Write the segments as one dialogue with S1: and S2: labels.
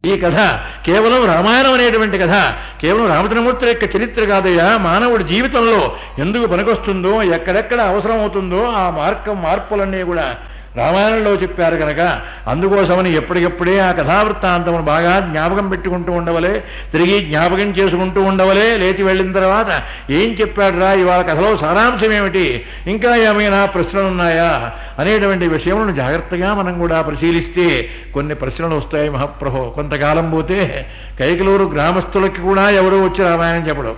S1: ఈ కథ కేవలం రామాయణం అనేటువంటి కథ కేవలం రామచంద్రమూర్తి యొక్క చరిత్ర కాదయ్యా. మానవుడి జీవితంలో ఎందుకు పనికొస్తుందో, ఎక్కడెక్కడ అవసరం అవుతుందో ఆ మార్పులన్నీ కూడా రామాయణంలో చెప్పారు కనుక అందుకోసమని ఎప్పటికెప్పుడే ఆ కథావృత్తాంతమును బాగా జ్ఞాపకం పెట్టుకుంటూ ఉండవలే, తిరిగి జ్ఞాపకం చేసుకుంటూ ఉండవలే. లేచి వెళ్ళిన తర్వాత ఏం చెప్పాడురా, ఇవాళ కథలో సారాంశం ఏమిటి, ఇంకా ఏమైనా ప్రశ్నలున్నాయా అనేటువంటి విషయములను జాగ్రత్తగా మనం కూడా పరిశీలిస్తే కొన్ని ప్రశ్నలు వస్తాయి మహాప్రభో. కొంతకాలం పోతే కైకలూరు గ్రామస్తులకి కూడా ఎవరో వచ్చి రామాయణం చెప్పడం,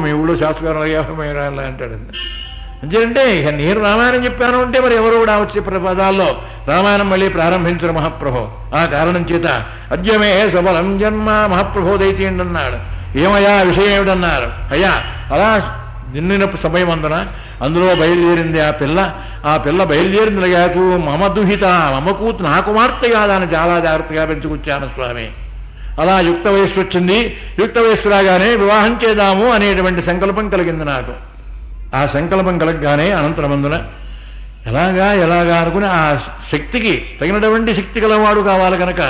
S1: మీ ఊళ్ళో శాస్త్రగారు అయ్యారు అంటాడు. అంటే ఇక నేను రామాయణం చెప్పాను అంటే మరి ఎవరు కూడా వచ్చే పదాల్లో రామాయణం మళ్ళీ ప్రారంభించరు మహాప్రభో. ఆ కారణం చేత అద్యమే సబలం జన్మ మహాప్రభో దైతీయండి అన్నాడు. ఏమయ్యా విషయం ఏమిటన్నారు. అయ్యా అలా నిన్న సమయం అందులో బయలుదేరింది ఆ పిల్ల బయలుదేరింది లగాకు మమ దుహిత మమకూతు నా కుమార్తె కాదని చాలా జాగ్రత్తగా పెంచుకొచ్చాను స్వామి. అలా యుక్త వయస్సు వచ్చింది. యుక్త వయస్సు రాగానే వివాహం చేద్దాము అనేటువంటి సంకల్పం కలిగింది నాకు. ఆ సంకల్పం కలగగానే అనంతరమందున ఎలాగా అనుకుని ఆ శక్తికి తగినటువంటి శక్తి గలవాడు కావాలి కనుక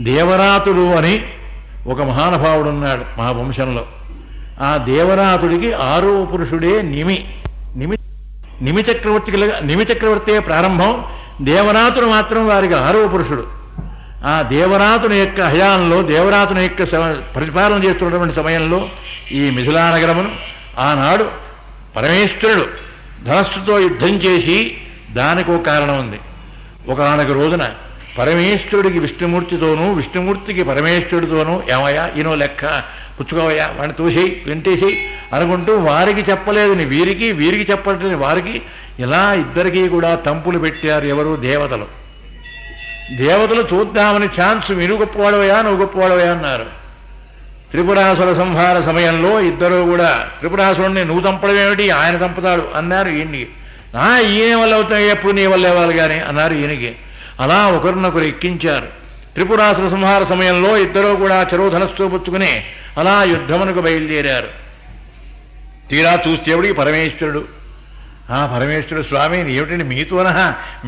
S1: దేవరాతుడు అని ఒక మహానుభావుడు ఉన్నాడు మహావంశంలో. ఆ దేవరాతుడికి 6వ పురుషుడే నిమి చక్రవర్తి ప్రారంభం. దేవరాతుడు మాత్రం వారికి 6వ పురుషుడు. ఆ దేవరాతుని యొక్క హయాంలో, దేవరాతుని యొక్క పరిపాలన చేస్తున్నటువంటి సమయంలో ఈ మిథిలానగరమును ఆనాడు పరమేశ్వరుడు ధనస్సుతో యుద్ధం చేసి, దానికి ఒక కారణం ఉంది. ఒకనొక రోజున పరమేశ్వరుడికి విష్ణుమూర్తితోనూ, విష్ణుమూర్తికి పరమేశ్వరుడితోనూ ఏమయ్యా ఈనో లెక్క పుచ్చుకోవయ్యా, వాడిని తోసేయి వెంటేసేయి అనుకుంటూ వారికి చెప్పలేదని వీరికి చెప్పలేదని వారికి ఇలా ఇద్దరికీ కూడా తంపులు పెట్టారు. ఎవరు? దేవతలు చూద్దామని ఛాన్స్, మీరు గొప్పవాడవయా నువ్వు గొప్పవాడవయా అన్నారు. త్రిపురాసుర సంహార సమయంలో ఇద్దరు కూడా త్రిపురాసురుణ్ణి నువ్వు చంపడం ఏమిటి, ఆయన చంపుతాడు అన్నారు ఈయనకి. ఈయన వల్ల అవుతాయి, ఎప్పుడు నీ వల్ల ఇవ్వాలి కానీ అన్నారు ఈయనకి. అలా ఒకరినొకరు ఎక్కించారు. త్రిపురాసుర సంహార సమయంలో ఇద్దరూ కూడా చెరువుధనస్సు పుచ్చుకుని అలా యుద్ధమునకు బయలుదేరారు. తీరా చూస్తేవుడికి పరమేశ్వరుడు. పరమేశ్వరుడు స్వామి ఏమిటండి మీతోనా,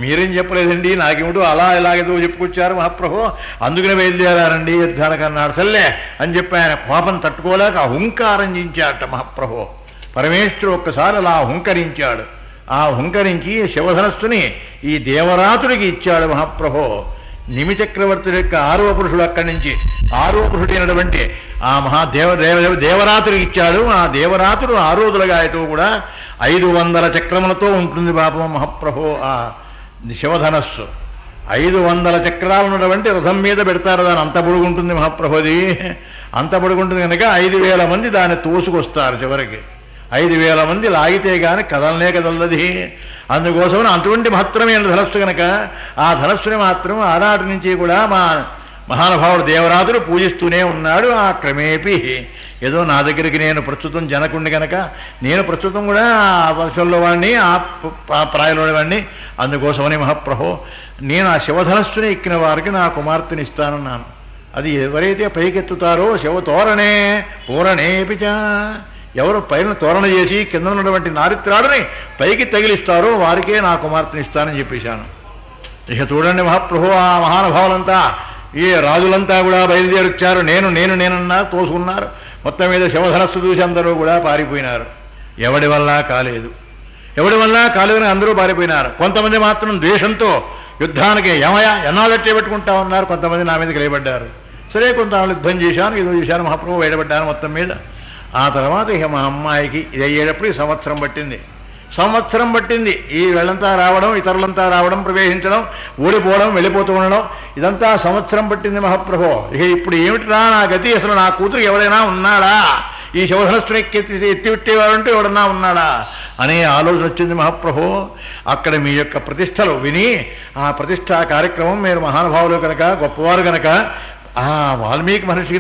S1: మీరేం చెప్పలేదండి, నాకేమిటో అలా ఇలాగేదో చెప్పుకొచ్చారు మహాప్రభు, అందుకనే బయలుదేరారండి యుద్ధానికి అన్నాడు. సర్లే అని చెప్పి ఆయన కోపం తట్టుకోలేక హుంకారించాడట మహాప్రభు. పరమేశ్వరుడు ఒక్కసారి అలా హుంకరించాడు. ఆ హుంకరించి శివధనస్సుని ఈ దేవరాతుడికి ఇచ్చాడు మహాప్రభు. నిమి చక్రవర్తుడి యొక్క 6వ పురుషుడు అక్కడి నుంచి 6వ పురుషుడైనటువంటి ఆ దేవరాతుడికి ఇచ్చాడు. ఆ దేవరాతుడు 6 గాయతో కూడా 500 చక్రములతో ఉంటుంది పాపం మహాప్రభు. ఆ శివధనస్సు 500 చక్రాలు ఉన్నటువంటి రథం మీద పెడతారు. దాని అంత పొడుగుంటుంది మహాప్రభుది. అంత పొడుగుంటుంది కనుక 5000 మంది దాన్ని తోసుకొస్తారు. చివరికి 5000 మంది లాగితే గాని కదలది. అందుకోసం అటువంటి మహత్తరమైన ధనస్సు కనుక ఆ ధనస్సుని మాత్రం ఆనాటి నుంచి కూడా మా మహానుభావుడు దేవరాతుడు పూజిస్తూనే ఉన్నాడు. ఆ క్రమేపీ ఏదో నా దగ్గరికి నేను ప్రస్తుతం జనకుండి కనుక నేను ప్రస్తుతం కూడా ఆ వంశంలో వాడిని, ఆ ప్రాయంలో వాడిని. అందుకోసమని మహాప్రభు నేను ఆ శివధనస్సుని ఎక్కిన వారికి నా కుమార్తెని ఇస్తానన్నాను. అది ఎవరైతే పైకెత్తుతారో శివతోరణే పూరణేపిచ, ఎవరు పైన తోరణ చేసి కింద ఉన్నటువంటి నారిత్రాడుని పైకి తగిలిస్తారో వారికే నా కుమార్తెని ఇస్తానని చెప్పేశాను. ఇక చూడండి మహాప్రభు ఆ మహానుభావులంతా, ఈ రాజులంతా కూడా బయలుదేరొచ్చారు. నేనన్నారు, తోసుకున్నారు. మొత్తం మీద శివధనస్సు చూసి అందరూ కూడా పారిపోయినారు. ఎవడి వల్ల కాలేదని అందరూ పారిపోయినారు. కొంతమంది మాత్రం ద్వేషంతో యుద్ధానికి ఏమయ్యా ఎన్నాళ్ళట్టే పెట్టుకుంటా ఉన్నారు. కొంతమంది నా మీద కలియబడ్డారు. సరే కొంత యుద్ధం చేశాను, ఏదో చేశాను మహాప్రభు, బయటపడ్డాను మొత్తం మీద. ఆ తర్వాత ఇక మా అమ్మాయికి ఇది అయ్యేటప్పుడు సంవత్సరం పట్టింది. ఈ వీళ్ళంతా రావడం, ఇతరులంతా రావడం, ప్రవేశించడం, ఓడిపోవడం, వెళ్ళిపోతూ ఉండడం, ఇదంతా సంవత్సరం పట్టింది మహాప్రభు. ఇక ఇప్పుడు ఏమిటిరా నా గతి, అసలు నా కూతురు ఎవరైనా ఉన్నాడా, ఈ శివధనస్సుని ఎత్తివిట్టేవాడంటూ ఎవడన్నా ఉన్నాడా అనే ఆలోచన వచ్చింది మహాప్రభు. అక్కడ మీ యొక్క ప్రతిష్టలు విని ఆ ప్రతిష్టా కార్యక్రమం మీరు మహానుభావులు కనుక, గొప్పవారు కనుక, వాల్మీకి మహర్షి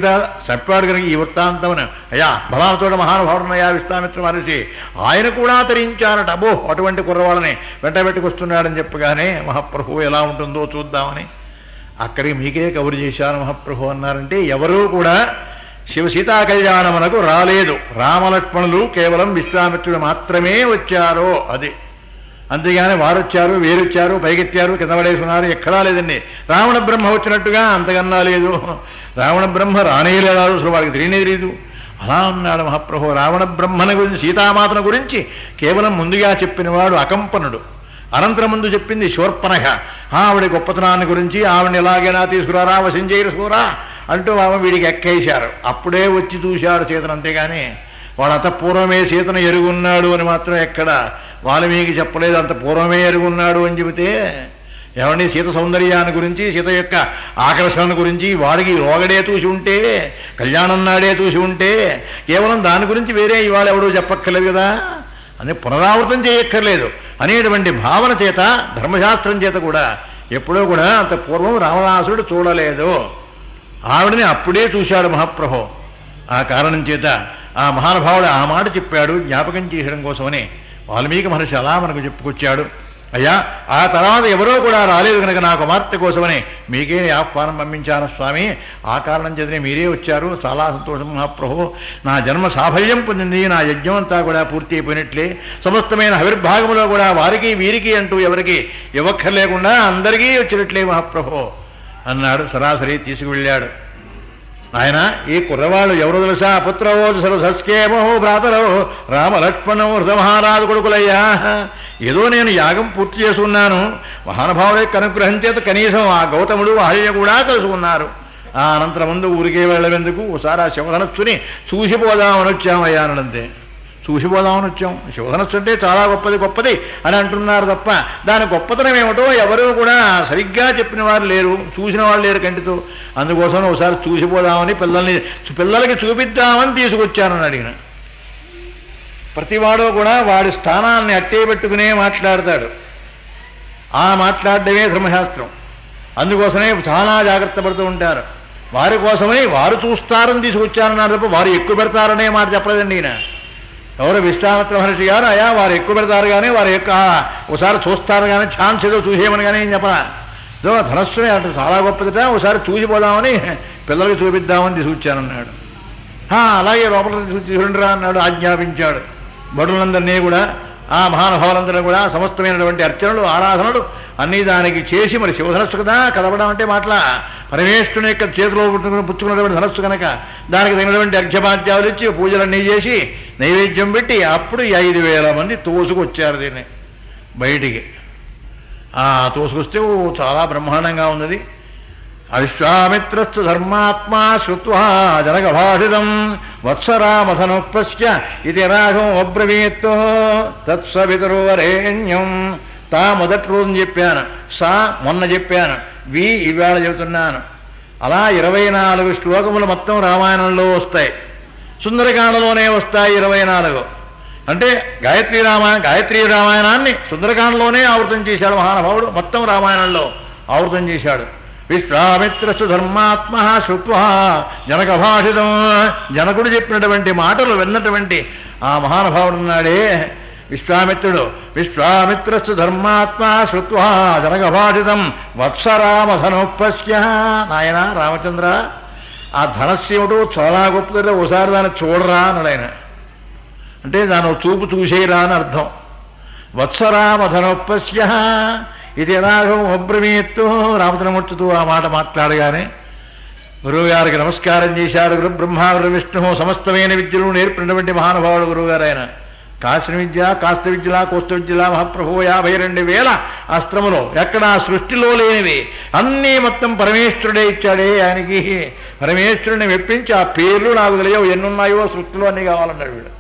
S1: చెప్పాడు కనుక ఈ వృత్తాంతమును, అయ్యా బలాలతోటి మహానుభావుడునయ్యా విశ్వామిత్ర మహర్షి, ఆయన కూడా తరించారట. అటువంటి కుర్రవాళ్ళని వెంటబెట్టుకొస్తున్నాడని చెప్పగానే మహాప్రభు ఎలా ఉంటుందో చూద్దామని అక్కడికి మీకే కబురు చేశాను మహాప్రభు అన్నారంటే, ఎవరూ కూడా సీతా కళ్యాణమునకు రాలేదు. రామలక్ష్మణులు కేవలం విశ్వామిత్రుడు మాత్రమే వచ్చారో. అది అంతేగాని వారొచ్చారు, వేరొచ్చారు, పైకెత్తారు, కింద పడేసుకున్నారు, ఎక్కడా లేదండి. రావణ బ్రహ్మ వచ్చినట్టుగా అంతకన్నా లేదు. రావణ బ్రహ్మ రానేలేదు, అసలు వాడికి తెలియదు. అలా ఉన్నాడు మహాప్రభు. రావణ బ్రహ్మను గురించి, సీతామాతను గురించి కేవలం ముందుగా చెప్పినవాడు అకంపనుడు. అనంతరం ముందు చెప్పింది శూర్పణఖ. ఆవిడ గొప్పతనాన్ని గురించి, ఆవిడని ఎలాగైనా తీసుకురారా, వశం చేయరుసుకోరా అంటూ ఆమె వీడికి ఎక్కేశారు. అప్పుడే వచ్చి చూశాడు సీతను, అంతేగాని వాడు అంత పూర్వమే సీతను ఎరుగున్నాడు అని మాత్రం ఎక్కడ వాల్మీకి చెప్పలేదు. అంత పూర్వమే ఎరుగున్నాడు అని చెబితే ఏమండి, సీత సౌందర్యాన్ని గురించి, సీత యొక్క ఆకర్షణ గురించి వాడికి రోగడే చూసి ఉంటే, కళ్యాణం నాడే చూసి ఉంటే, కేవలం దాని గురించి వేరే ఇవాళ ఎవడూ చెప్పక్కర్లేదు కదా, అని పునరావృతం చేయక్కర్లేదు అనేటువంటి భావన చేత, ధర్మశాస్త్రం చేత కూడా ఎప్పుడో కూడా అంత పూర్వం రావణాసురుడు చూడలేదు. ఆవిడని అప్పుడే చూశాడు మహాప్రభు. ఆ కారణం చేత ఆ మహానుభావుడు ఆ మాట చెప్పాడు, జ్ఞాపకం చేయడం కోసమని వాల్మీకి మహర్షి అలా మనకు చెప్పుకొచ్చాడు. అయ్యా, ఆ తర్వాత ఎవరో కూడా రాలేదు కనుక నా కుమార్తె కోసమని మీకే ఆహ్వానం పంపించాను స్వామి, ఆ కారణం చేతనే మీరే వచ్చారు, చాలా సంతోషం మహాప్రభు. నా జన్మ సాఫల్యం పొందింది, నా యజ్ఞం అంతా కూడా పూర్తి అయిపోయినట్లే. సమస్తమైన ఆవిర్భాగంలో కూడా వారికి వీరికి అంటూ ఎవరికి ఇవ్వక్కర్లేకుండా అందరికీ వచ్చినట్లే మహాప్రభు అన్నాడు. సరాసరి తీసుకువెళ్ళాడు. ఆయన ఈ కుర్రవాళ్ళు ఎవరో తెలుసా? పుత్రవో సస్కేమో భ్రాతరో రామలక్ష్మణో మహారాజు కొడుకులయ్యా. ఏదో నేను యాగం పూర్తి చేసుకున్నాను, మహానుభావుడి యొక్క అనుగ్రహం చేత కనీసం ఆ గౌతముడు అహల్య కూడా కలుసుకున్నారు. ఆ అనంతరం ముందు ఊరికే వెళ్ళవెందుకు, ఒకసారి ఆ శివధనస్సుని చూసిపోదామని వచ్చామయ్యానంతే. చూసిపోదామని వచ్చాం. శివధనస్సు అంటే చాలా గొప్పది అని అంటున్నారు తప్ప దాని గొప్పతనం ఏమిటో ఎవరూ కూడా సరిగ్గా చెప్పిన వారు లేరు, చూసిన వాళ్ళు లేరు కంటితో. అందుకోసం ఒకసారి చూసిపోదామని పిల్లలకి చూపిద్దామని తీసుకొచ్చానని అడిగిన. ప్రతివాడు కూడా వాడి స్థానాన్ని అట్టే పెట్టుకునే మాట్లాడతాడు. ఆ మాట్లాడడమే ధర్మశాస్త్రం. అందుకోసమే చాలా జాగ్రత్త పడుతూ ఉంటారు. వారి కోసమని వారు చూస్తారని తీసుకొచ్చారన్నారు తప్ప వారు ఎక్కువ పెడతారనే మాట చెప్పలేదండి ఈయన. ఎవరు విశ్వామిత్ర మహర్షి గారు, అయ్యా వారు ఎక్కువ పెడతారు కానీ వారు ఒకసారి చూస్తారు కానీ ఛాన్స్ ఏదో చూసేయమని కానీ ఏం చెప్పరా. ఏదో ధనస్సునే అంటే చాలా గొప్పదిట, ఒకసారి చూసిపోదామని పిల్లలకి చూపిద్దామని తీసుకొచ్చానన్నాడు. అలాగే లోపల తీసుకుంటురా అన్నాడు, ఆజ్ఞాపించాడు. బడులందరినీ కూడా, ఆ మహానుభావులందరూ కూడా సమస్తమైనటువంటి అర్చనలు, ఆరాధనలు అన్నీ దానికి చేసి, మరి శివధనస్సు కదా కదపడం అంటే మాటల పరమేశ్వరుని యొక్క చేతిలో పుచ్చుకున్నటువంటి ధనస్సు కనుక దానికి తగినటువంటి అర్ఘ్యపాద్యాలు ఇచ్చి పూజలన్నీ చేసి నైవేద్యం పెట్టి అప్పుడు 5,000 మంది తోసుకొచ్చారు దీన్ని బయటికి. తోసుకొస్తే చాలా బ్రహ్మాండంగా ఉన్నది. అవిశ్వామిత్రస్తు ధర్మాత్మా శ్రుత్వా జనకభాషితం వత్సరామధనుపశ్య ఇది రాఘం అబ్రవీత్తో తత్సవితరో వరేణ్యం. తా మొదటి రోజున చెప్పాను, సా మొన్న చెప్పాను, వి ఇవాళ చెబుతున్నాను. అలా 24 శ్లోకములు మొత్తం రామాయణంలో వస్తాయి. సుందరకాండలోనే వస్తాయి 24. అంటే గాయత్రీ రామాయణాన్ని సుందరకాండలోనే ఆవృతం చేశాడు మహానుభావుడు. మొత్తం రామాయణంలో ఆవృతం చేశాడు. విశ్వామిత్రసు ధర్మాత్మ శ్రుత్వా జనకభాషితం. జనకుడు చెప్పినటువంటి మాటలు విన్నటువంటి ఆ మహానుభావుడున్నాడే విశ్వామిత్రుడు. విశ్వామిత్రసు ధర్మాత్మ శ్రుత్వా జనకభాషితం వత్సరామధనుపశ్య. నాయన రామచంద్ర, ఆ ధనస్సేమిటో చాలా గొప్పదో, ఒకసారి దాన్ని చూడరా అన్నాడు ఆయన. అంటే దాని చూపు చూసేరా అని అర్థం. వత్సరామధనుపశ్య ఇది రాఘవం అబ్రవీత్తు. రామచంద్రమూర్తితో ఆ మాట మాట్లాడగానే గురువుగారికి నమస్కారం చేశాడు. గురు బ్రహ్మ గురు విష్ణు సమస్తమైన విద్యలు నేర్పినటువంటి మహానుభావుడు గురువుగారు ఆయన. కాశీ విద్య, కాస్త విద్యలా, కోస్త విద్యలా మహాప్రభు 52,000 అస్త్రములు ఎక్కడా సృష్టిలో లేనివి అన్నీ మొత్తం పరమేశ్వరుడే ఇచ్చాడే ఆయనకి. పరమేశ్వరుని మెప్పించి ఆ పేర్లు నాకు తెలియవు, ఎన్నున్నాయో సృష్టిలో అన్నీ కావాలన్నాడు వీడు.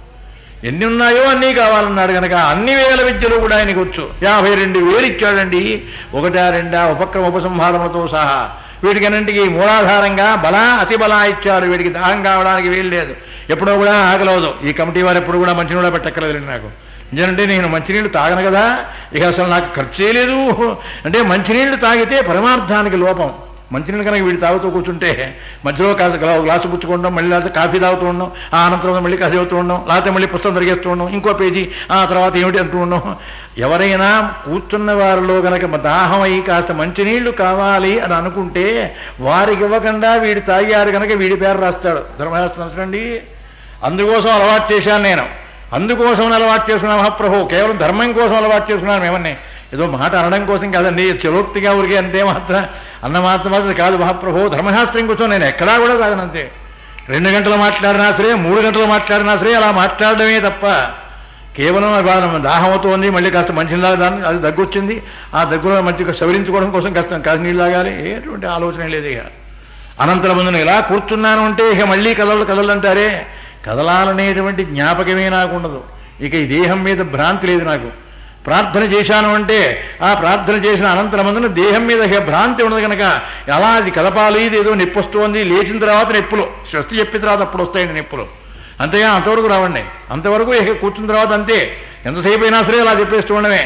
S1: ఎన్ని ఉన్నాయో అన్నీ కావాలన్నాడు కనుక అన్ని వేల విద్యలు కూడా ఆయనకు వచ్చు. 52,000 ఇచ్చాడండి. 1-2 ఉపక్రమ ఉపసంహారములతో సహా వీటికన్నింటికి మూలాధారంగా అతి బల ఇచ్చాడు. వీడికి దాహం కావడానికి వీలు లేదు, ఎప్పుడో కూడా ఆకలవదు. ఈ కమిటీ వారు ఎప్పుడు కూడా మంచినీళ్ళు పెట్టక్కర్లేదు నాకు. ఎందుకంటే నేను మంచినీళ్ళు తాగను కదా, ఇక అసలు నాకు ఖర్చే లేదు. అంటే మంచినీళ్ళు తాగితే పరమార్థానికి లోపం. మంచినీళ్ళు కనుక వీడు తాగుతూ కూర్చుంటే మధ్యలో గ్లాసు పుచ్చుకోవడం, మళ్ళీ లేకపోతే కాఫీ తాగుతూ ఉండడం, ఆ అనంతరం మళ్ళీ కాఫీ అవుతూ ఉండడం, లేకపోతే మళ్ళీ పుస్తకం తిరిగేస్తూ ఉండడం, ఇంకో పేజీ, ఆ తర్వాత ఏమిటి అంటూ ఉండడం. ఎవరైనా కూర్చున్న వారిలో కనుక దాహం అయ్యి కాస్త మంచినీళ్లు కావాలి అని అనుకుంటే వారికి ఇవ్వకుండా వీడు తాగారు కనుక వీడి పేరు రాస్తాడు ధర్మశాస్త్రం అండి. అందుకోసం అలవాటు చేశాను నేను. అందుకోసం అలవాటు చేసుకున్నాం మహాప్రభు, కేవలం ధర్మం కోసం అలవాటు చేసుకున్నాను మేమన్నీ, ఏదో మాట అనడం కోసం కాదండి, చలోక్తిగా ఊరికే అంతే మాత్రం అన్న మాత్రం కాదు మహాప్రభు, ధర్మశాస్త్రం కోసం నేను ఎక్కడా కూడా కాదనంతే. 2 గంటలు మాట్లాడినా సరే, 3 గంటలు మాట్లాడినా సరే అలా మాట్లాడడమే తప్ప, కేవలం దాహం అవుతోంది, మళ్ళీ కాస్త మంచినీళ్ళు తాగాలి, అది దగ్గొచ్చింది, ఆ దగ్గులో మంచిగా సవరించుకోవడం కోసం కాస్త నీళ్ళు తాగాలి, ఎటువంటి ఆలోచన లేదు. ఇక అనంతరం ముందు ఇలా కూర్చున్నాను అంటే ఇక మళ్ళీ కదలు అంటారే, కదలాలనేటువంటి జ్ఞాపకమే నాకు ఉండదు. ఇక ఈ దేహం మీద భ్రాంతి లేదు నాకు. ప్రార్థన చేశాను అంటే ఆ ప్రార్థన చేసిన అనంతరం ముందున దేహం మీద ఇక భ్రాంతి ఉండదు కనుక ఎలా అది కదపాలి, ఇది ఏదో నొప్పి వస్తుంది, లేచిన తర్వాత నొప్పులు, స్వస్తి చెప్పిన తర్వాత అప్పుడు వస్తాయండి నొప్పులు, అంతేగా అంతవరకు రావండి. అంతవరకు ఇక కూర్చున్న తర్వాత అంతే, ఎంతసేపు అయినా సరే అలా చెప్పేస్తూ ఉండమే.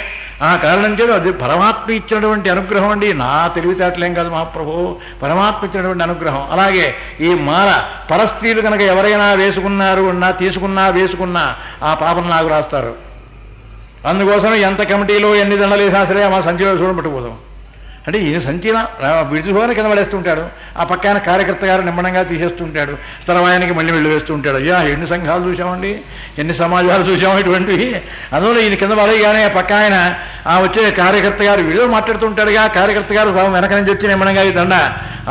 S1: ఆ కారణం చేత అది పరమాత్మ ఇచ్చినటువంటి అనుగ్రహం అండి, నా తెలివితేటలేం కాదు మహాప్రభు, పరమాత్మ ఇచ్చినటువంటి అనుగ్రహం. అలాగే ఈ మాల పరస్త్రీలు కనుక ఎవరైనా వేసుకున్నారు తీసుకున్నా వేసుకున్నా ఆ పాపను నాకు రాస్తారు. అందుకోసం ఎంత కమిటీలో ఎన్ని దండలు వేసినా సరే మా సంచిలో చూడబట్టుకోదాం అంటే ఈ సంచిలో విడిచిపోని కింద పడేస్తుంటాడు, ఆ పక్కన కార్యకర్త గారు నిమ్మడంగా తీసేస్తుంటాడు, తర్వాయానికి మళ్ళీ వెళ్ళి వేస్తూ ఉంటాడు. అయ్యా ఎన్ని సంఘాలు చూసామండి, ఎన్ని సమాజాలు చూసాము ఇటువంటివి. అందువల్ల ఈయన కింద పడేయగానే ఆ పక్క ఆయన ఆ వచ్చే కార్యకర్త గారు వీడియో మాట్లాడుతుంటాడుగా, కార్యకర్త గారు వెనక నుంచి వచ్చి నిమ్మడంగా ఈ దండ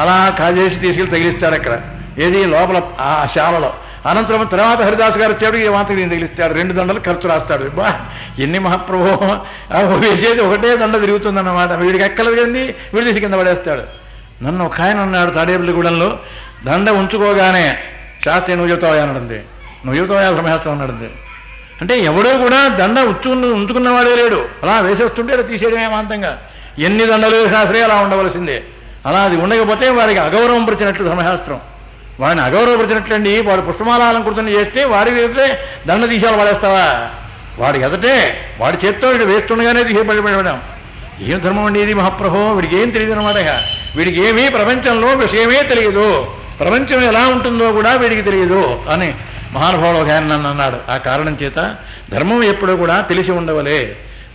S1: అలా కాజేసి తీసుకెళ్ళి తగిలిస్తాడు అక్కడ, ఏది లోపల ఆ శాలలో. అనంతరం తర్వాత హరిదాస్ గారు వచ్చాడు, ఈ మాత్రం ఈయన తగిలిస్తాడు, 2 దండలు ఖర్చు రాస్తాడు. బా ఎన్ని మహాప్రభు, వేసేది ఒకటే దండ తిరుగుతుందన్నమాట, వీడికి ఎక్కలేదు కండి, వీడి తీసి కింద పడేస్తాడు. నన్ను ఒక ఆయన ఉన్నాడు తాడేపల్లిగూడెంలో, దండ ఉంచుకోగానే శాస్త్రి నువ్వు చెబుతావా అన్నది, నువ్వు చెబుతావా ధర్మశాస్త్రం అన్నది. అంటే ఎవడో కూడా దండ ఉంచుకున్నవాడే లేడు, అలా వేసేస్తుంటే అలా తీసేయడమే ఏమాంతంగా. ఎన్ని దండలు శాస్త్రే అలా ఉండవలసిందే, అలా అది ఉండకపోతే వారికి అగౌరవం పరిచినట్లు ధర్మశాస్త్రం, వాడిని అగౌరవపరిచినట్లండి. వాడు పుష్పమాలంకృతం చేస్తే వాడి వేస్తే దండ తీసాలు పడేస్తావా, వాడి ఎదటే వాడి చేత్తో వీడు వేస్తుండగానే తీసేపడిపోవడం ఏం ధర్మం అండి ఇది మహాప్రభు. వీడికి ఏం తెలియదు అనమాట, వీడికి ఏమీ ప్రపంచంలో విషయమే తెలియదు, ప్రపంచం ఎలా ఉంటుందో కూడా వీడికి తెలియదు అని మహానుభావుడు ఒక ఆయన నన్ను అన్నాడు. ఆ కారణం చేత ధర్మం ఎప్పుడూ కూడా తెలిసి ఉండవలే,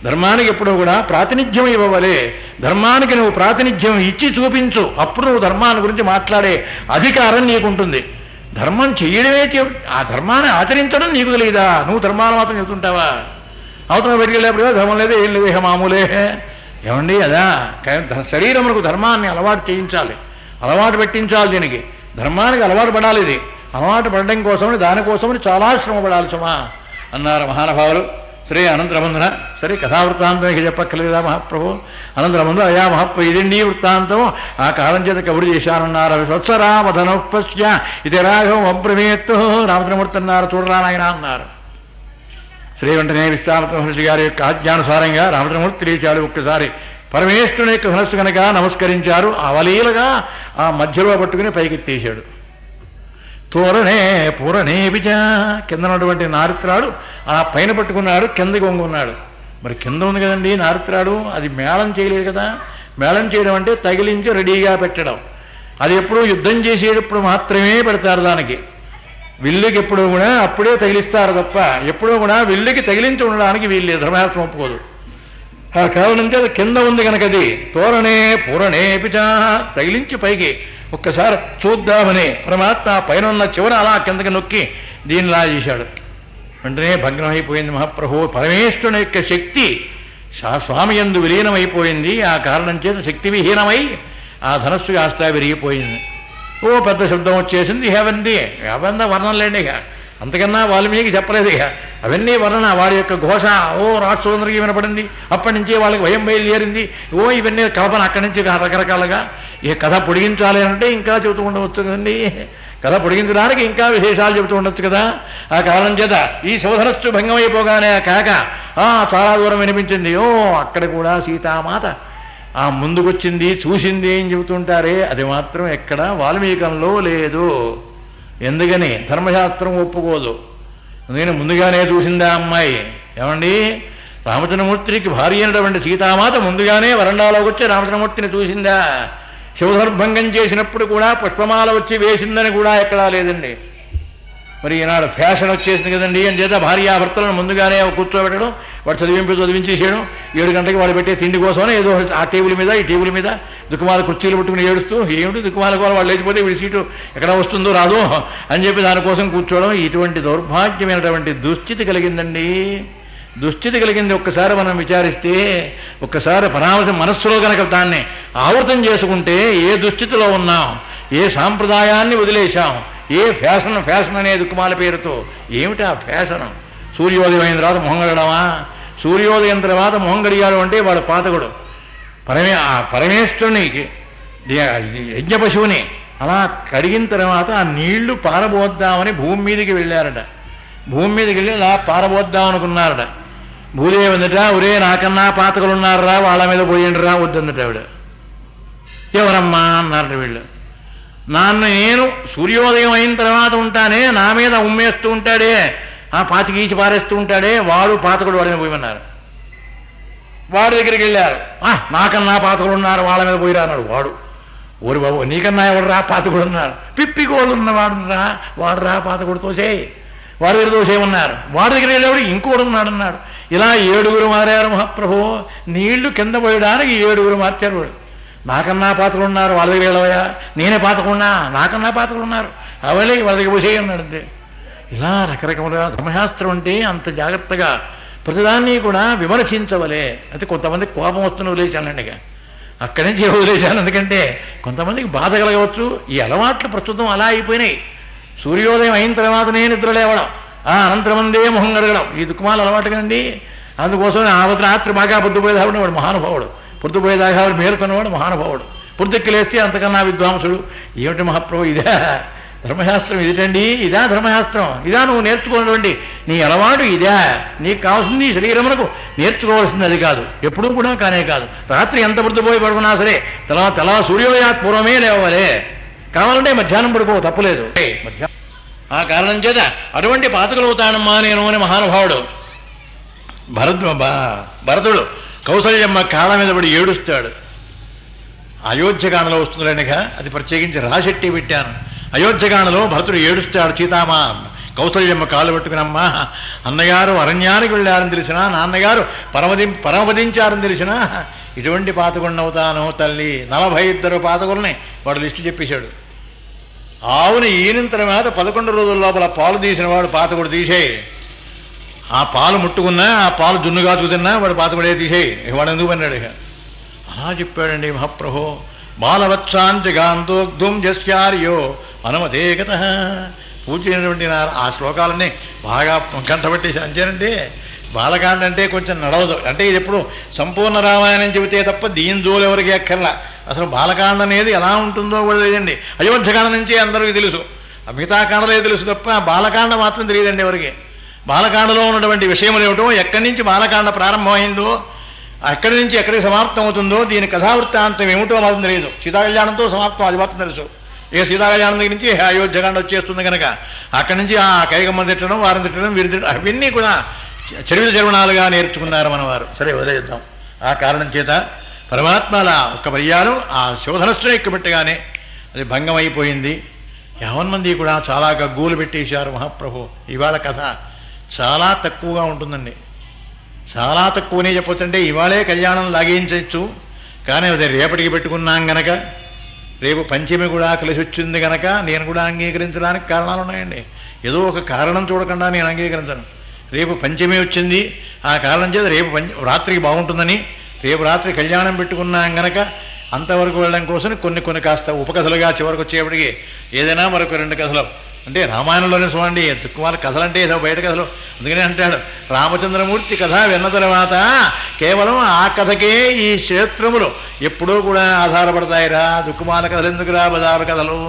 S1: ధర్మానికి ఎప్పుడూ కూడా ప్రాతినిధ్యం ఇవ్వవలే, ధర్మానికి నువ్వు ప్రాతినిధ్యం ఇచ్చి చూపించు, అప్పుడు నువ్వు ధర్మాన్ని గురించి మాట్లాడే అధికారం నీకుంటుంది. ధర్మం చెయ్యడమే ఆ ధర్మాన్ని ఆచరించడం నీకు తెలియదా, నువ్వు ధర్మాలు మాత్రం చెబుతుంటావా. అవతల బయటికి వెళ్ళేప్పుడు ధర్మం లేదు ఏం లేదు ఇక మామూలే ఏమండి. అదా శరీరమునకు ధర్మాన్ని అలవాటు చేయించాలి, అలవాటు పెట్టించాలి, దీనికి ధర్మానికి అలవాటు పడాలి. ఇది అలవాటు పడడం కోసమని దానికోసమని చాలా శ్రమ పడాలి సుమా అన్నారు మహానుభావులు. శ్రీ అనంతరమందున సరే కథావృత్తాంతం ఇక చెప్పక్కర్లేదా మహాప్రభు. అనంతరమందు అయా మహాప్రభు ఇదండి వృత్తాంతం, ఆ కాలం చేత కబురు చేశానన్నారు. స్వత్సరామధనోపస్య ఇది రాఘవం అబ్రమేత్తు, రామచంద్రమూర్తి అన్నారు చూడరా నాయన అన్నారు. శ్రీ వెంటనే విశ్వామిత్ర మహర్షి గారి యొక్క ఆజ్ఞానుసారంగా రామచంద్రమూర్తి లేచాడు. ఒక్కసారి పరమేశ్వరుని యొక్క ధనస్సు కనుక నమస్కరించారు, అవలీలగా ఆ మధ్యలో పట్టుకుని పైకెత్తేశాడు. తోరణే పూరణే విజ, కింద ఉన్నటువంటి నారిత్రాడు ఆ పైన పట్టుకున్నాడు, కిందకి వంగున్నాడు. మరి కింద ఉంది కదండి నారిత్రాడు, అది మేళం చేయలేదు కదా. మేళం చేయడం అంటే తగిలించి రెడీగా పెట్టడం, అది ఎప్పుడూ యుద్ధం చేసేటప్పుడు మాత్రమే పెడతారు. దానికి విల్లుకి ఎప్పుడూ కూడా అప్పుడే తగిలిస్తారు తప్ప ఎప్పుడూ కూడా విల్లుకి తగిలించి ఉండడానికి వీల్లేదు, ధర్మశాస్త్రం ఒప్పుకోదు. ఆ కారణం నుంచి అది కింద ఉంది కనుక అది తోరణే పూరణే పిచా, తగిలించి పైకి ఒక్కసారి చూద్దామని పరమాత్మ పైన ఉన్న చివర అలా కిందకి నొక్కి దీనిలా చేశాడు. వెంటనే భగ్నమైపోయింది మహాప్రభు. పరమేశ్వరుని యొక్క శక్తి స్వామి యందు విలీనమైపోయింది. ఆ కారణం చేత శక్తి విహీనమై ఆ ధనస్సు కాస్త విరిగిపోయింది. ఓ పెద్ద శబ్దం వచ్చేసింది. అవన్నీ వర్ణం లేండి, ఇక అంతకన్నా వాల్మీకి చెప్పలేదు. ఇక అవన్నీ వర్ణన, వాడి యొక్క ఘోష ఓ రాక్షసులందరికీ వినపడింది. అప్పటి నుంచే వాళ్ళకి భయం బయలుదేరింది. ఓ ఇవన్నీ కల్పన అక్కడి నుంచి రకరకాలుగా. ఈ కథ పొడిగించాలి అంటే ఇంకా చెబుతూ ఉండవచ్చు కదండి, కథ పొడిగించడానికి ఇంకా విశేషాలు చెబుతూ ఉండొచ్చు కదా. ఆ కారణం చేత ఈ శివధనస్సు భంగమైపోగానే ఆ కాక చాలా దూరం వినిపించింది. ఓ అక్కడ కూడా సీతామాత ఆ ముందుకొచ్చింది, చూసింది ఏం చెబుతుంటారే, అది మాత్రం ఎక్కడ వాల్మీకంలో లేదు. ఎందుకని ధర్మశాస్త్రం ఒప్పుకోదు. నేను ముందుగానే చూసిందా అమ్మాయి. ఏమండి, రామచంద్రమూర్తికి భార్య అయినటువంటి సీతామాత ముందుగానే వరండాలోకి వచ్చి రామచంద్రమూర్తిని చూసిందా? శివధర్భంగం చేసినప్పుడు కూడా పుష్పమాల వచ్చి వేసిందని కూడా ఎక్కడా లేదండి. మరి ఈనాడు ఫ్యాషన్ వచ్చేసింది కదండి. అని చేత భార్యాభర్తలను ముందుగానే కూర్చోబెట్టడం, వాడు చదివించేసేయడం, 7 గంటలకి వాడు పెట్టే తిండి కోసమని ఏదో ఆ టేబుల్ మీద ఈ టేబుల్ మీద దిక్కుమాల కుర్చీలు పట్టుకుని ఏడుస్తూ ఏమిటి దిక్కుమాల కూడా వాళ్ళు లేచిపోతే వీడి సీటు ఎక్కడ వస్తుందో రాదో అని చెప్పి దానికోసం కూర్చోవడం, ఇటువంటి దౌర్భాగ్యమైనటువంటి దుస్థితి కలిగిందండి. దుస్థితి కలిగింది. ఒక్కసారి మనం విచారిస్తే, ఒక్కసారి పరామర్శ మనస్సులో కనుక దాన్ని ఆవృతం చేసుకుంటే, ఏ దుస్థితిలో ఉన్నాం, ఏ సాంప్రదాయాన్ని వదిలేశాం, ఏ ఫ్యాషన్ అనే దిక్కుమాల పేరుతో ఏమిటి ఆ ఫ్యాషన్? సూర్యోదయం అయిన తర్వాత మొహం కడగడమా? సూర్యోదయం తర్వాత మొహం కడిగాడు అంటే వాడు పాతకుడు. పరమేశ్వరునికి యజ్ఞ పశువుని అలా కడిగిన తర్వాత ఆ నీళ్లు పారబోద్దామని భూమి మీదకి వెళ్ళారట. భూమి మీదకి వెళ్ళి అలా పారబోద్దాం అనుకున్నారట. భూదేవి అందట, ఒరే నాకన్నా పాతకులున్నారా, వాళ్ళ మీద పోయిండ్రా వద్దందట ఆవిడ. ఎవరమ్మా అన్నారట వీళ్ళు. నేను సూర్యోదయం అయిన తర్వాత ఉంటానే, నా మీద ఉమ్మేస్తూ ఉంటాడే, ఆ పాతికీచి పారేస్తూ ఉంటాడే, వాడు పాతకుడు, వాడిని పోయమన్నారు. వాడి దగ్గరికి వెళ్ళారు. నాకన్నా పాతకుడు ఉన్నారు, వాళ్ళ మీద పోయిరా అన్నాడు. వాడు, ఓరి బాబు నీకన్నా ఎవడరా పాతకుడు ఉన్నారు, పిప్పికోళ్ళు ఉన్నవాడురా, వాడురా పాతకుడు తోసేయి, వాడి దగ్గర తోసేయమన్నారు. వాడి దగ్గర వెళ్ళేవాడు ఇంకోడు ఉన్నాడన్నాడు. ఇలా 7 మారారు మహాప్రభు. నీళ్లు కింద పోయడానికి 7 మార్చారు. వాడు నాకన్నా పాతకులు ఉన్నారు, వాళ్ళ దగ్గర వెళ్ళవయా, నేనే పాతకున్నా, నాకన్నా పాతకులు ఉన్నారు, అవలే వాళ్ళ దగ్గర పోసేయి అన్నాడు. అంతే. ఇలా రకరకములుగా ధర్మశాస్త్రం అంటే అంత జాగ్రత్తగా ప్రతిదాన్ని కూడా విమర్శించవలే. అయితే కొంతమంది కోపం వస్తున్న వదిలేశానండి, అక్కడి నుంచి వదిలేశాను. ఎందుకంటే కొంతమందికి బాధ కలగవచ్చు. ఈ అలవాట్లు ప్రస్తుతం అలా అయిపోయినాయి. సూర్యోదయం అయిన తర్వాతనే నిద్ర లేవడం, అనంతరమందే మొహం కడగడం, ఈ దుఃఖమాల అలవాటు కదండి. అందుకోసం రాత్రి బాగా పొద్దుపోయేదాడు వాడు మహానుభావుడు, పొద్దుపోయేదాకా వాడు మేలుకున్నవాడు మహానుభావుడు, పొద్దుక్కిలేస్తే అంతకన్నా విద్వాంసుడు. ఏమిటి మహాప్రభు, ఇదా ధర్మశాస్త్రం? ఇదేటండి, ఇదా ధర్మశాస్త్రం? ఇదా నువ్వు నేర్చుకోండి, నీ అలవాటు ఇదా? నీకు కావాల్సింది ఈ శరీరమునకు నేర్చుకోవాల్సింది అది కాదు, ఎప్పుడూ కూడా కానే కాదు. రాత్రి ఎంత పొద్దుపోయి పడుకున్నా సరే తెల్ల సూర్యోదయాత్ పూర్వమే లేవలే. కావాలంటే మధ్యాహ్నం పడుకో, తప్పులేదు. ఆ కారణం చేత అటువంటి పాతకులు అవుతానమ్మా నేను అని మహానుభావుడు భరతుడు కౌసల్యమ్మ కాళ్ళ మీద పడి ఏడుస్తాడు. అయోధ్యకాండలో వస్తుందనక అది ప్రత్యేకించి రాశెట్టి పెట్టాను. అయోధ్యకాండలో భరతుడు ఏడుస్తాడు. సీతామా కౌసల్యమ్మ కాళ్ళు పట్టుకునమ్మా, అన్నగారు అరణ్యానికి వెళ్ళారని తెలిసినా, నాన్నగారు పరమపదించారని తెలిసినా ఇటువంటి పాతకుడినవుతాను తల్లి. 42 పాతకుల్ని వాడు లిస్టు చెప్పేశాడు. ఆవుని ఈనిన తర్వాత 11 రోజుల లోపల పాలు తీసిన వాడు పాతకుడు తీసేయి. ఆ పాలు ముట్టుకున్నా, ఆ పాలు జున్నుగా చూతున్నా వాడు పాతకుడే తీసేయి, వాడు ఎందుకు అన్నాడు. అలా చెప్పాడండి మహాప్రభు. బాలవత్సాంచగాంతోగ్ధుం జస్యార్యో అనుమతేగత. పూజైనటువంటి ఆ శ్లోకాలన్నీ బాగా కంటబట్టేసి అంతేనంటే. బాలకాండ అంటే కొంచెం నడవదు, అంటే ఇది ఎప్పుడు సంపూర్ణ రామాయణం చెబితే తప్ప దీని జోలు ఎవరికి ఎక్కర్లా. అసలు బాలకాండ అనేది ఎలా ఉంటుందో కూడా లేదండి. అయోధ్యకాండ నుంచి అందరికీ తెలుసు, మిగతా కాండలే తెలుసు తప్ప బాలకాండ మాత్రం తెలియదండి ఎవరికి. బాలకాండలో ఉన్నటువంటి విషయములు ఏమిటో, ఎక్కడి నుంచి బాలకాండ ప్రారంభమైందో, ఎక్కడి నుంచి ఎక్కడికి సమాప్తం అవుతుందో, దీని కథావృత్తాంతం ఏమిటో మాత్రం తెలియదు. సీతాకళ్యాణంతో సమాప్తం అది మాత్రం తెలుసు. ఇక సీతాకళ్యాణం దగ్గర నుంచి అయోధ్యకాండ వచ్చేస్తుంది కనుక అక్కడి నుంచి ఆ కైగమ్మ తిట్టడం, వారిని తిట్టడం, వీరి తిట్టడం, అవన్నీ కూడా చర్వణాలుగా నేర్చుకున్నారు మనవారు. సరే వదిలేద్దాం. ఆ కారణం చేత పరమాత్మల ఒక్క పర్యాలు ఆ శోధనస్సును ఎక్కుపెట్టగానే అది భంగం అయిపోయింది. యావన్మంది కూడా చాలా గగ్గోలు పెట్టేశారు మహాప్రభు. ఇవాళ కథ చాలా తక్కువగా ఉంటుందండి, చాలా తక్కువనే చెప్పొచ్చంటే. ఇవాళే కళ్యాణం లాగించవచ్చు, కానీ అది రేపటికి పెట్టుకున్నాం గనక, రేపు పంచమి కూడా కలిసి వచ్చింది గనక నేను కూడా అంగీకరించడానికి కారణాలు ఉన్నాయండి. ఏదో ఒక కారణం చూడకుండా నేను అంగీకరించను. రేపు పంచమి వచ్చింది, ఆ కారణం చేత రేపు రాత్రికి బాగుంటుందని రేపు రాత్రి కళ్యాణం పెట్టుకున్నాం గనక అంతవరకు వెళ్ళడం కోసం కొన్ని కాస్త ఉపకథలుగా చివరికి వచ్చేప్పటికి ఏదైనా మరొక 2 కథలు అంటే రామాయణంలోనే చూడండి. దుఃఖమాల కథలంటే ఏదో బయట కథలు. అందుకనే అంటాడు, రామచంద్రమూర్తి కథ విన్న తర్వాత కేవలం ఆ కథకే ఈ క్షేత్రములు ఎప్పుడూ కూడా ఆధారపడతాయిరా. దుఃఖమాల కథలు ఎందుకురా, బజారు కథలు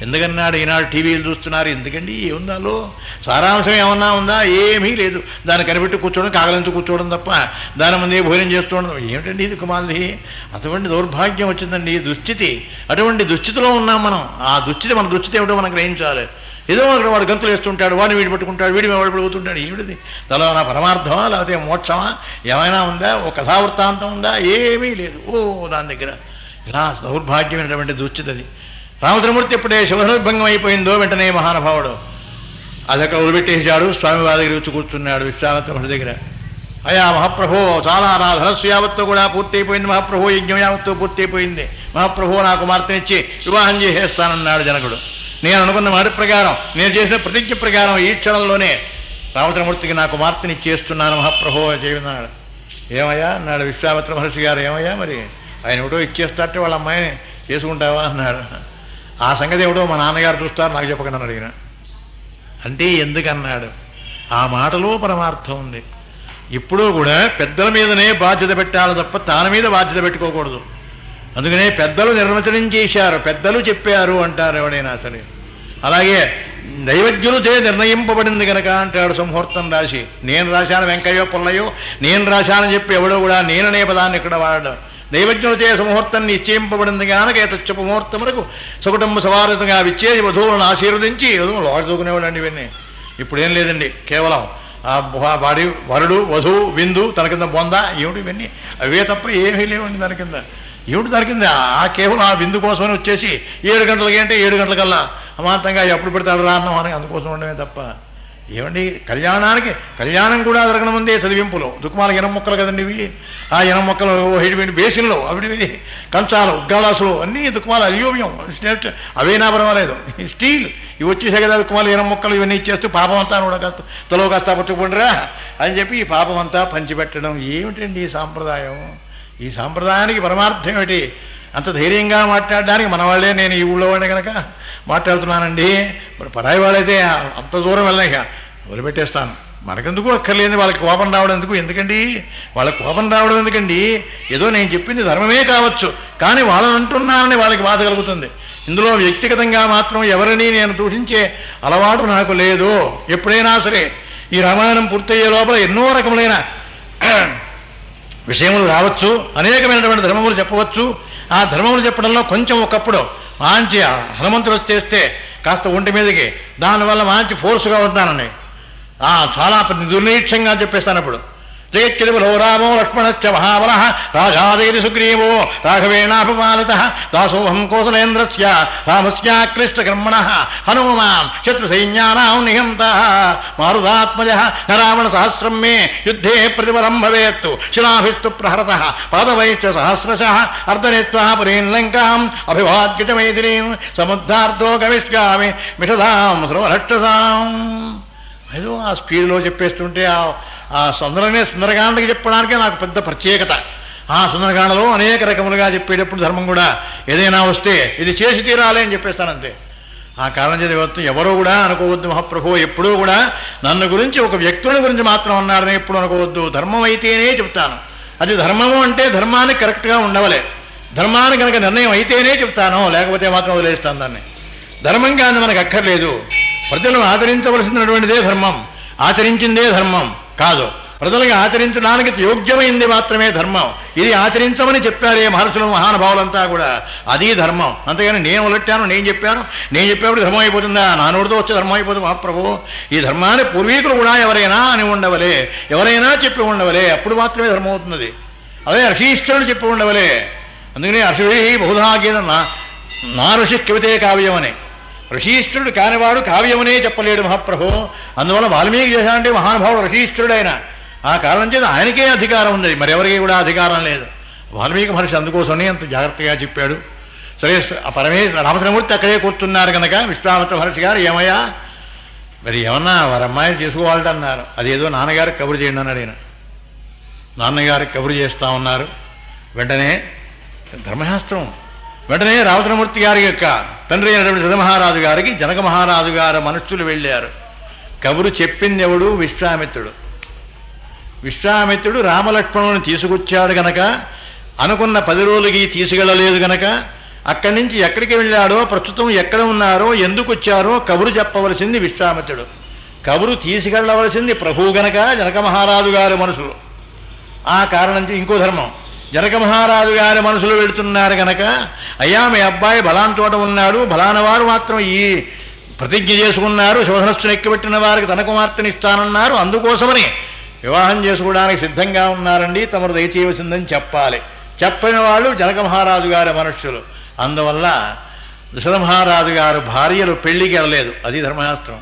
S1: ఎందుకన్నాడు. ఈనాడు టీవీలు చూస్తున్నారు, ఎందుకండి ఏముందాలో సారాంశం ఏమన్నా ఉందా? ఏమీ లేదు. దాన్ని కనిపెట్టి కూర్చోవడం, కాగలించి కూర్చోవడం తప్ప దాని ముందే భోజనం చేస్తుండడం ఏమిటండి దుఃఖమాలది. అటువంటి దౌర్భాగ్యం వచ్చిందండి, దుస్థితి. అటువంటి దుస్థితిలో ఉన్నాం మనం. ఆ దుస్థితి, మన దుస్థితి ఏమిటో మనం గ్రహించాలి. ఏదో అక్కడ వాడు గంతులు వేస్తుంటాడు, వాడిని వీడి పట్టుకుంటాడు, వీడి వాడు పడుగుతుంటాడు. ఏమిటిది? తల నా పరమార్థమా లేకపోతే మోక్షమా ఏమైనా ఉందా? ఓ కథావృత్తాంతం ఉందా? ఏమీ లేదు. దాని దగ్గర ఇలా దౌర్భాగ్యమైనటువంటి దుస్థితి అది. రామచంద్రమూర్తి ఎప్పుడే శుభభంగం అయిపోయిందో వెంటనే మహానుభావుడు అదొక వదిలిపెట్టేశాడు. స్వామివారి దగ్గర వచ్చి కూర్చున్నాడు విశ్వామిత్ర మహర్షి దగ్గర. అయా మహాప్రభో, చాలా నా ధనస్సు యావత్తు కూడా పూర్తి అయిపోయింది మహాప్రభో, యజ్ఞం యావత్తు పూర్తి అయిపోయింది మహాప్రభో, నా కుమార్తెనిచ్చి వివాహం చేసేస్తానన్నాడు జనకుడు. నేను అనుకున్న మాట ప్రకారం, నేను చేసిన ప్రతిజ్ఞ ప్రకారం ఈ క్షణంలోనే రామచంద్రమూర్తికి నా కుమార్తెనిచ్చేస్తున్నాను మహాప్రభో చేయన్నాడు. ఏమయ్యా అన్నాడు విశ్వామిత్ర మహర్షి గారు. ఏమయ్యా మరి ఆయన ఎవడో ఇచ్చేస్తాటే వాళ్ళ అమ్మాయిని చేసుకుంటావా అన్నాడు. ఆ సంగతి ఎవడో మా నాన్నగారు చూస్తారు, నాకు చెప్పకుండా అడిగిన. అంటే ఎందుకన్నాడు, ఆ మాటలో పరమార్థం ఉంది. ఇప్పుడు కూడా పెద్దల మీదనే బాధ్యత పెట్టాలి తప్ప తాన మీద బాధ్యత పెట్టుకోకూడదు. అందుకనే పెద్దలు నిర్వచనం చేశారు, పెద్దలు చెప్పారు అంటారు ఎవడైనా సరే. అలాగే దైవజ్ఞులచే నిర్ణయింపబడింది కనుక అంటాడు సంహూర్తం రాసి. నేను రాశాను వెంకయ్యో పుల్లయ్యో, నేను రాశానని చెప్పి ఎవడో కూడా నేననే పదాన్ని ఇక్కడ వాడడం. దైవజ్ఞులచే సుముహూర్తం నిశ్చయింపబడింది కనుక ఏతచ్చ ముహూర్తములకు సకుటుంబ సవారితంగా విచ్చేది వధువులను ఆశీర్వదించి, వధువులు లోటు దూకునేవాడు అండి ఇవన్నీ. ఇప్పుడేం లేదండి, కేవలం వాడి వరుడు వధువు విందు తన కింద బొంద ఏమిటి ఇవన్నీ అవే తప్ప ఏమీ లేవండి దాని కింద. ఏమిటి దాని కింద ఆ కేవలం ఆ విందు కోసమని వచ్చేసి 7 గంటలకి అంటే 7 గంటలకల్లా అమాంతంగా ఎప్పుడు పెడతాడు రాన్నం అని అందుకోసం ఉండమే తప్ప ఏమండి. కళ్యాణం కూడా జరగడం ముందే చదివింపులు దుఃఖమాల ఇనం మొక్కలు కదండి ఇవి. ఆ ఇనం మొక్కలు బేసిన్లో అవిడి కంచాలు ఉగ్గాలాసులు అన్నీ దుఃఖమాల అల్యూమియం అవేనా పర్వాలేదు. స్టీల్ ఇవి వచ్చేసే కదా దుఃఖమాల ఇనం మొక్కలు ఇవన్నీ ఇచ్చేస్తూ పాపం అంతా కూడా కాస్త తలో కాస్త పట్టుకుంటారా అని చెప్పి ఈ పాపం అంతా పంచిపెట్టడం ఏమిటండి ఈ సాంప్రదాయం. ఈ సాంప్రదాయానికి పరమార్థం ఏమిటి? అంత ధైర్యంగా మాట్లాడడానికి మన వాళ్ళే, నేను ఈ ఊళ్ళో వాడే కనుక మాట్లాడుతున్నానండి. మరి పరాయి వాళ్ళైతే అంత దూరం వెళ్ళాక వదిలిపెట్టేస్తాను. మనకెందుకు అక్కర్లేని వాళ్ళకి కోపం రావడం ఎందుకు? ఎందుకండి వాళ్ళకి కోపం రావడం ఎందుకండి? ఏదో నేను చెప్పింది ధర్మమే కావచ్చు, కానీ వాళ్ళని అంటున్నానని వాళ్ళకి బాధ కలుగుతుంది. ఇందులో వ్యక్తిగతంగా మాత్రం ఎవరిని నేను దూషించే అలవాటు నాకు లేదు. ఎప్పుడైనా సరే ఈ రామాయణం పూర్తయ్యే లోపల ఎన్నో రకములైన విషయములు రావచ్చు, అనేకమైనటువంటి ధర్మములు చెప్పవచ్చు. ఆ ధర్మములు చెప్పడంలో కొంచెం ఒకప్పుడు మంచి హనుమంతుడు వచ్చేస్తే కాస్త ఒంటి మీదకి దానివల్ల మంచి ఫోర్స్గా ఉంటానండి. చాలా దుర్నిరీక్షంగా చెప్పేస్తాను. అప్పుడు జయత్యదిబలో రామో లక్ష్మణశ్చ మహాబల రాజాదేవి సుగ్రీవో రాఘవేణాపమాలిత దాసోహం కోసలేంద్రస్య రామస్యాక్లిష్టకర్మణ హనుమాన్ శత్రుసైన్యానాం నిహంత మారుదాత్మజ రావణ సహస్రం మే యుద్ధే ప్రతిఫలం భవేత్తు శిలాభిస్తు ప్రహరత పాదవైశ్చ సహస్రశః అర్ధనేత్వా పురీం లంకాం అభివాద్య చ మైథిలీం సముద్ధార్థో గమిష్యామి మిషదాం సర్వరక్షసాం. ఏదో ఆ స్పీడ్లో చెప్పేస్తుంటే ఆ సుందరకాండకి చెప్పడానికే నాకు పెద్ద ప్రత్యేకత. ఆ సుందరకాండలో అనేక రకములుగా చెప్పేటప్పుడు ధర్మం కూడా ఏదైనా వస్తే ఇది చేసి తీరాలి అని చెప్పేస్తానంతే. ఆ కారణం చేత ఎవరో కూడా అనుకోవద్దు మహాప్రభు ఎప్పుడూ కూడా నన్ను గురించి ఒక వ్యక్తుల గురించి మాత్రం అన్నారని ఎప్పుడు అనుకోవద్దు. ధర్మం అయితేనే చెప్తాను. అది ధర్మము అంటే ధర్మానికి కరెక్ట్గా ఉండవలే. ధర్మానికి కనుక నిర్ణయం అయితేనే చెప్తాను, లేకపోతే మాత్రం వదిలేస్తాను దాన్ని. ధర్మం కానీ మనకు అక్కర్లేదు. ప్రజలు ఆచరించవలసినటువంటిదే ధర్మం, ఆచరించిందే ధర్మం కాదు. ప్రజలకు ఆచరించడానికి యోగ్యమైంది మాత్రమే ధర్మం. ఇది ఆచరించమని చెప్పారే మహర్షులు మహానుభావులంతా కూడా, అది ధర్మం. అంతేగాని నేను ఉలట్టాను, నేను చెప్పేప్పుడు ధర్మం అయిపోతుందా? నా నోటితో వచ్చే ధర్మం అయిపోతుంది మహాప్రభు. ఈ ధర్మాన్ని పూర్వీకులు కూడా ఎవరైనా అని ఉండవలే, ఎవరైనా చెప్పి ఉండవలే, అప్పుడు మాత్రమే ధర్మం అవుతుంది. అదే ఋషీశ్వరుడు చెప్పి ఉండవలే. అందుకని అర్షుడి బహుధా గీత నా ఋషి కవితే కావ్యం అని. ఋషీశ్వరుడు కానివాడు కావ్యమనే చెప్పలేడు మహాప్రభు. అందువల్ల వాల్మీకి చేశాడంటే మహానుభావుడు ఋషీశ్వరుడైన. ఆ కారణం చేత ఆయనకే అధికారం ఉంది, మరెవరికి కూడా అధికారం లేదు. వాల్మీకి మహర్షి అందుకోసమే అంత జాగ్రత్తగా చెప్పాడు. సరే, రామచంద్రమూర్తి అక్కడే కూర్చున్నారు కనుక విశ్వామిత్ర మహర్షి గారు ఏమయ్యా మరి ఏమన్నా వారి అమ్మాయిని చేసుకోవాలంటున్నారు. అదేదో నాన్నగారికి కబురు చేయండి అన్నాడు ఆయన. నాన్నగారికి కబురు చేస్తా ఉన్నారు. వెంటనే ధర్మశాస్త్రం వెంటనే రామచంద్రమూర్తి గారి యొక్క తండ్రి అయినటువంటి జనమహారాజు గారికి జనక మహారాజు గారు మనుష్యులు వెళ్ళారు. కబురు చెప్పింది ఎవడు? విశ్వామిత్రుడు. విశ్వామిత్రుడు రామలక్ష్మణుని తీసుకొచ్చాడు గనక, అనుకున్న 10 రోజులకి తీసుకెళ్ళలేదు గనక అక్కడి నుంచి ఎక్కడికి వెళ్ళాడో, ప్రస్తుతం ఎక్కడ ఉన్నారో, ఎందుకు వచ్చారో కబురు చెప్పవలసింది విశ్వామిత్రుడు. కబురు తీసుకెళ్ళవలసింది ప్రభువు గనక జనక మహారాజు గారి మనుషులు. ఆ కారణం ఇంకో ధర్మం, జనక మహారాజు గారి మనుషులు వెళుతున్నారు కనుక, అయ్యా మీ అబ్బాయి బలాన్ చోట ఉన్నాడు, బలాన వారు మాత్రం ఈ ప్రతిజ్ఞ చేసుకున్నారు, శోధనస్సును ఎక్కిపెట్టిన వారికి తన కుమార్తెని ఇస్తానన్నారు, అందుకోసమని వివాహం చేసుకోవడానికి సిద్ధంగా ఉన్నారండి, తమరు దయచేయవలసిందని చెప్పాలి. చెప్పిన వాళ్ళు జనక మహారాజు గారి మనుష్యులు. అందువల్ల దశరథ మహారాజు గారు భార్యలు పెళ్లికి వెళ్ళలేదు. అది ధర్మశాస్త్రం.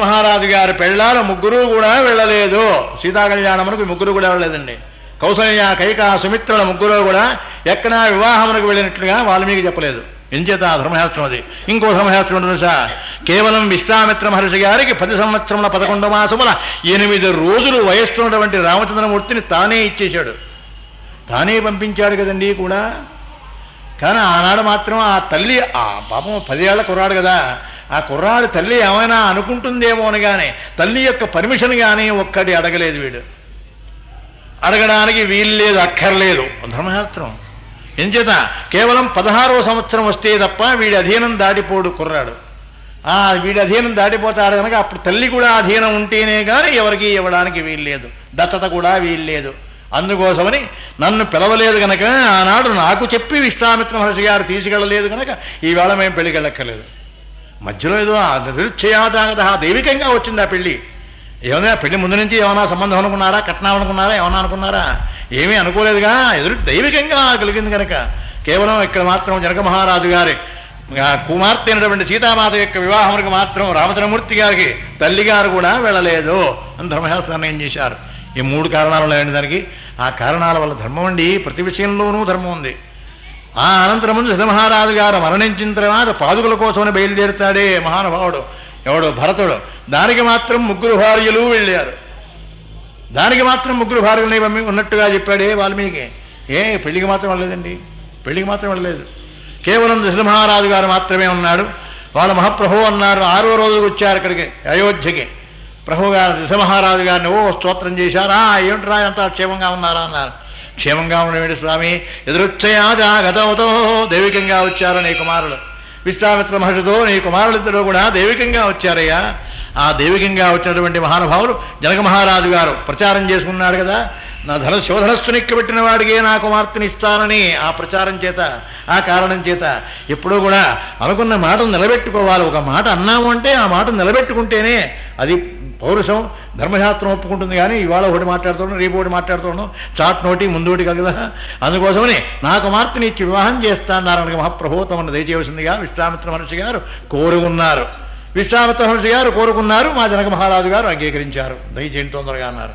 S1: మహారాజు గారి పెళ్ళాలు ముగ్గురు కూడా వెళ్ళలేదు. సీతా కళ్యాణమునకు ముగ్గురు కూడా వెళ్ళలేదండి. కౌసల్య, కైక, సుమిత్రుల ముగ్గురు కూడా ఎక్కడా వివాహమునకు వెళ్ళినట్లుగా వాల్మీకి చెప్పలేదు. ఎంచేత ధర్మశాస్త్రం అది. ఇంకో ధర్మశాస్త్రం ఉంటుంది సార్. కేవలం విశ్వామిత్ర మహర్షి గారికి 10 సంవత్సరముల 11 మాసముల 8 రోజులు వయస్సున్నటువంటి రామచంద్రమూర్తిని తానే ఇచ్చేశాడు, తానే పంపించాడు కదండి కూడా. కానీ ఆనాడు మాత్రం ఆ తల్లి, ఆ పాపం 10 ఏళ్ల కుర్రాడు కదా, ఆ కుర్రాడు తల్లి ఏమైనా అనుకుంటుందేమో అని కానీ తల్లి యొక్క పర్మిషన్ కానీ ఒక్కటి అడగలేదు. వీడు అడగడానికి వీల్లేదు, అక్కర్లేదు ధర్మశాస్త్రం. ఎంచేత కేవలం 16వ సంవత్సరం వస్తే తప్ప వీడి అధీనం దాటిపోడు కుర్రాడు. వీడి అధీనం దాటిపోతాడు కనుక అప్పుడు తల్లి కూడా అధీనం ఉంటేనే కానీ ఎవరికి ఇవ్వడానికి వీల్లేదు, దత్తత కూడా వీల్లేదు. అందుకోసమని నన్ను పిలవలేదు కనుక, ఆనాడు నాకు చెప్పి విశ్వామిత్ర మహర్షి గారు తీసుకెళ్ళలేదు కనుక ఈవేళ మేము పెళ్లికి వెళ్ళక్కర్లేదు. మధ్యలో ఏదో నిరుచ్ఛయాదాగత దైవికంగా వచ్చింది ఆ పెళ్లి. ఏమైనా పెళ్లి ముందు నుంచి ఏమైనా సంబంధం అనుకున్నారా, కట్నం అనుకున్నారా, ఏమన్నా అనుకున్నారా? ఏమీ అనుకోలేదుగా, దైవికంగా కలిగింది కనుక. కేవలం ఇక్కడ మాత్రం జనక మహారాజు గారి కుమార్తె అయినటువంటి సీతామాత యొక్క వివాహములకు మాత్రం రామచంద్రమూర్తి గారికి తల్లిగారు కూడా వెళ్ళలేదు అని ధర్మశాస్త్రాన్ని ఏం చేశారు. ఈ 3 కారణాలు ఉన్నాయండి దానికి. ఆ కారణాల వల్ల ధర్మం అండి, ప్రతి విషయంలోనూ ధర్మం ఉంది. ఆ అనంతరం సిద్ధమహారాజు గారు మరణించిన తర్వాత పాదుకల కోసమని బయలుదేరుతాడే మహానుభావుడు ఎవడు, భరతుడు. దానికి మాత్రం 3 భార్యలు వెళ్ళారు. దానికి మాత్రం 3 భార్యలని ఉన్నట్టుగా చెప్పాడే వాల్మీకి. పెళ్లికి మాత్రం వెళ్ళలేదండి, పెళ్లికి మాత్రం వెళ్ళలేదు. కేవలం సిద్ధమహారాజు గారు మాత్రమే ఉన్నాడు. వాళ్ళు మహాప్రభు అన్నారు. 6వ రోజుకి వచ్చారు ఇక్కడికి అయోధ్యకి. ప్రభు గారు సిద్ధమహారాజు గారిని స్తోత్రం చేశారా, ఏమిట్రా అంతా క్షేమంగా ఉన్నారా అన్నారు. క్షేమంగా ఉండేవి స్వామి, ఎదురొచ్చయాగతవతో దైవికంగా వచ్చారు నీ కుమారులు. విశ్వామిత్ర మహర్షితో నీ కుమారులిద్దరూ కూడా దైవికంగా వచ్చారయ్యా. ఆ దైవికంగా వచ్చినటువంటి మహానుభావులు జనక మహారాజు గారు ప్రచారం చేసుకున్నాడు కదా, నా శివధనస్సుని ఎక్కబెట్టిన వాడికే నా కుమార్తెని ఇస్తానని. ఆ ప్రచారం చేత, ఆ కారణం చేత ఎప్పుడూ కూడా అనుకున్న మాటను నిలబెట్టుకోవాలి. ఒక మాట అన్నాము అంటే ఆ మాట నిలబెట్టుకుంటేనే అది పౌరుషం, ధర్మశాస్త్రం ఒప్పుకుంటుంది. కానీ ఇవాళ ఒకటి మాట్లాడుతున్నాం, రేపు ఒకటి మాట్లాడుతున్నాం, చాట్ నోటి ముందోటి కదా. అందుకోసమని నా కుమార్తెని ఇచ్చి వివాహం చేస్తానని మహాప్రభు తమను దయచేయవలసిందిగా విశ్వామిత్ర మహర్షి గారు కోరుకున్నారు. విశ్వామిత్ర మహర్షి గారు కోరుకున్నారు, మా జనక మహారాజు గారు అంగీకరించారు. దయచేయండి తొందరగా అన్నారు.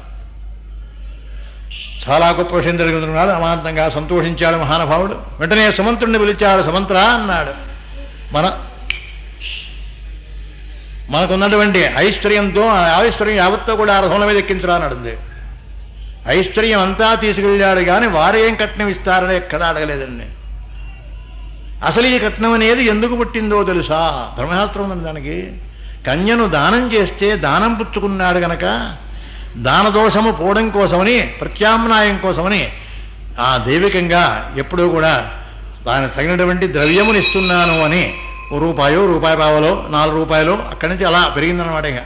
S1: చాలా గొప్ప విషయం జరుగుతున్నాడు. అమాంతంగా సంతోషించాడు మహానుభావుడు. వెంటనే సుమంత్రుడిని పిలిచాడు. సుమంత్ర అన్నాడు, మనకున్నటువంటి ఐశ్వర్యంతో ఐశ్వర్యం యావత్తో కూడా రథముల మీద ఎక్కించరా అన్నది. ఐశ్వర్యం అంతా తీసుకెళ్ళాడు కానీ వారేం కట్నం ఇస్తారని ఎక్కడ అడగలేదండి. అసలు ఈ కట్నం అనేది ఎందుకు పుట్టిందో తెలుసా? ధర్మశాస్త్రం ఉంది దానికి. కన్యను దానం చేస్తే దానం పుచ్చుకున్నాడు గనక దానదోషము పోవడం కోసమని, ప్రత్యామ్నాయం కోసమని ఆ దైవికంగా ఎప్పుడూ కూడా దానికి తగినటువంటి ద్రవ్యముని ఇస్తున్నాను అని రూపాయో, రూపాయి పావలో, 4 రూపాయలు అక్కడి నుంచి అలా పెరిగిందనమాట. ఇక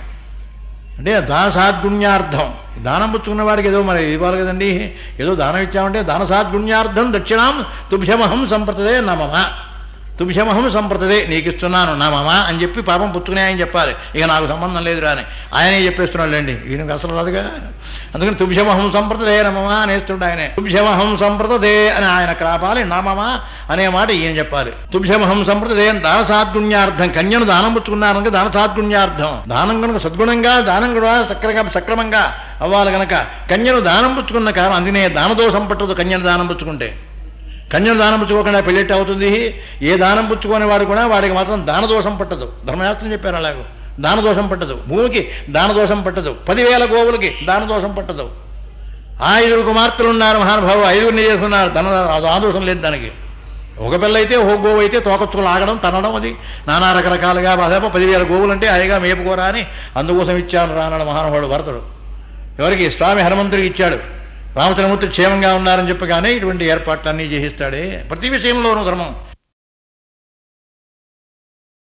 S1: అంటే దాన సాద్గుణ్యార్థం, దానం పుచ్చుకున్న వాడికి ఏదో మరి ఇవ్వాలి కదండి. ఏదో దానం ఇచ్చామంటే దాన సాద్గుణ్యార్థం దక్షిణాం తుభ్యమహం సంప్రతదే నమమ, తుభ్యమహం సంప్రతదే నీకు ఇస్తున్నాను నమమ అని చెప్పి పాపం పుచ్చుకునే ఆయన చెప్పాలి. ఇక నాకు సంబంధం లేదు రాని ఆయనే చెప్పేస్తున్నాడు లేండి, ఈయనకు అసలు రాదుగా. అందుకని తుభ్యమహం సంప్రతదే నమమ అనేస్తుండే ఆయనే. తుభ్యమహం సంప్రతదే అని ఆయన క్రాపాలి, నమమ అనే మాట ఈయన చెప్పాలి. తుభ్యమహం సంప్రతదే దాన సాద్గుణ్యార్థం. కన్యను దానం పుచ్చుకున్నాను కనుక దాన సాద్గుణ్యార్థం. దానం కనుక సద్గుణంగా, దానం కూడా సక్రమంగా అవ్వాలి కనుక కన్యను దానం పుచ్చుకున్న కారణం. అందుకనే దానదోషం పట్టదు కన్యను దానం పుచ్చుకుంటే. కన్యను దానం పుచ్చుకోకుండా పెళ్ళెట్టి అవుతుంది. ఏ దానం పుచ్చుకునే వాడు కూడా వాడికి మాత్రం దానదోషం పట్టదు. ధర్మశాస్త్రం చెప్పారు అలాగూ. దానదోషం పట్టదు, భూమికి దానదోషం పట్టదు, 10,000 గోవులకి దానదోషం పట్టదు. 5 కుమార్తెలు ఉన్నారు మహానుభావు, 5గురిని చేసుకున్నారు. దానదోషం లేదు దానికి. ఒక పిల్ల అయితే, ఒక గోవు అయితే తోకచ్చుకులు ఆగడం, తనడం, అది నానా రకరకాలుగా బాధప 10,000 గోవులు అంటే హాయిగా మేపుకోరా అని అందుకోసం ఇచ్చాను రానాడు మహానుభావుడు భరతుడు. ఎవరికి? స్వామి హనుమంతుడికి ఇచ్చాడు. రామచంద్రమూర్తి క్షేమంగా ఉన్నారని చెప్పగానే ఇటువంటి ఏర్పాట్లన్నీ చేయిస్తాడే. ప్రతి విషయంలోనూ ధర్మం.